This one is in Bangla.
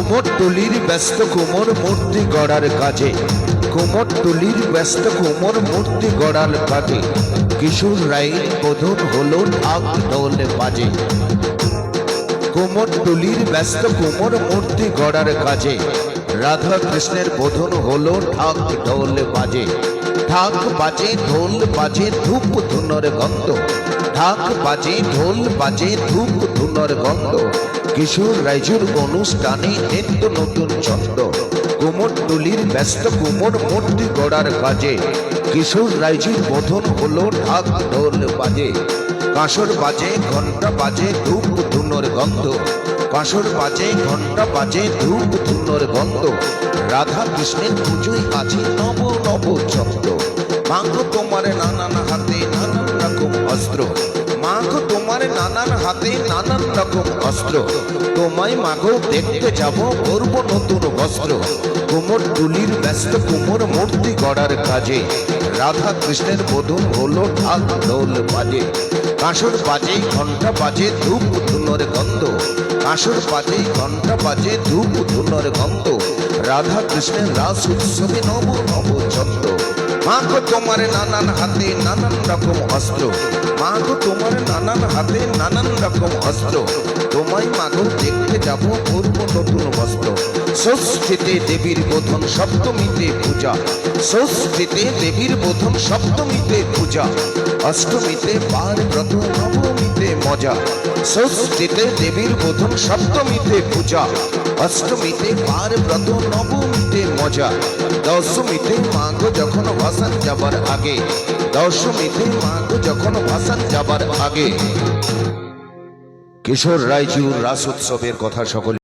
কুমোরটুলির ব্যস্ত কুমোর মূর্তি গড়ার কাজে, কুমোরটুলির ব্যস্ত কুমোর মূর্তি গড়ার কাজে, কিশোর রায়ের বোধন হলো ঢাক ঢোল বাজে। কুমোরটুলির ব্যস্ত কুমোর মূর্তি গড়ার কাজে, রাধা কৃষ্ণের বোধন হলো ঢাক ঢোল বাজে। ঢাক বাজে ঢোল বাজে ধূপ ধুনোর গন্ধ, ঢাক বাজে ঢোল বাজে ধূপ ধুনোর গন্ধ, কিশোর রাইজুর অনুষ্ঠানে নিত্য নতুন ছন্দ। কুমোরটুলির ব্যস্ত কুমোর মূর্তি গড়ার কাজে, কিশোর রাইজুর বোধন হলো ঢাক ঢোল বাজে। কাঁসর বাজে ঘন্টা বাজে ধূপ ধুনোর গন্ধ, কাঁসর বাজে ঘন্টা বাজে ধূপ ধুনোর গন্ধ, রাধা কৃষ্ণের পুজোয় আছে নব নব ছন্দ। মাগো তোমার নানান হাতে নানান রকম অস্ত্র, মাগো তোমার নানান হাতে নানান রকম অস্ত্র, তোমায় মাগো দেখতে যাব পরব নতুন বস্ত্র। কুমোরটুলির ব্যস্ত কুমোর মূর্তি গড়ার কাজে, রাধা কৃষ্ণের বোধন হলো ঢাক ঢোল বাজে। কাঁসর বাজে ঘন্টা বাজে ধূপ ধুনোর গন্ধ, কাঁসর বাজে ঘন্টা বাজে ধূপ ধুনোর গন্ধ, রাধা কৃষ্ণের রাস উৎসবে নব নব ছন্দ। মাগো তোমার নানান হাতে নানান রকম অস্ত্র, মাগো তোমার নানান হাতে নানান রকম অস্ত্র, তোমায় মাগো দেখতে যাব পূর্ব নতুন বস্ত্র। ষষ্ঠীতে দেবীর বোধন সপ্তমীতে পূজা, ষষ্ঠীতে দেবীর বোধন সপ্তমীতে পূজা, অষ্টমীতে বার ব্রত নবমীতে মজা। ষষ্ঠীতে দেবীর বোধন সপ্তমীতে পূজা, অষ্টমীতে বার ব্রত নবমীতে মজা, দশমীতে মাগো যখন ভাসান যাবার আগে, দশমীতে মাগো যখন ভাসান যাবার আগে। কিশোর রাইজুর রাস উৎসবের কথা সকলে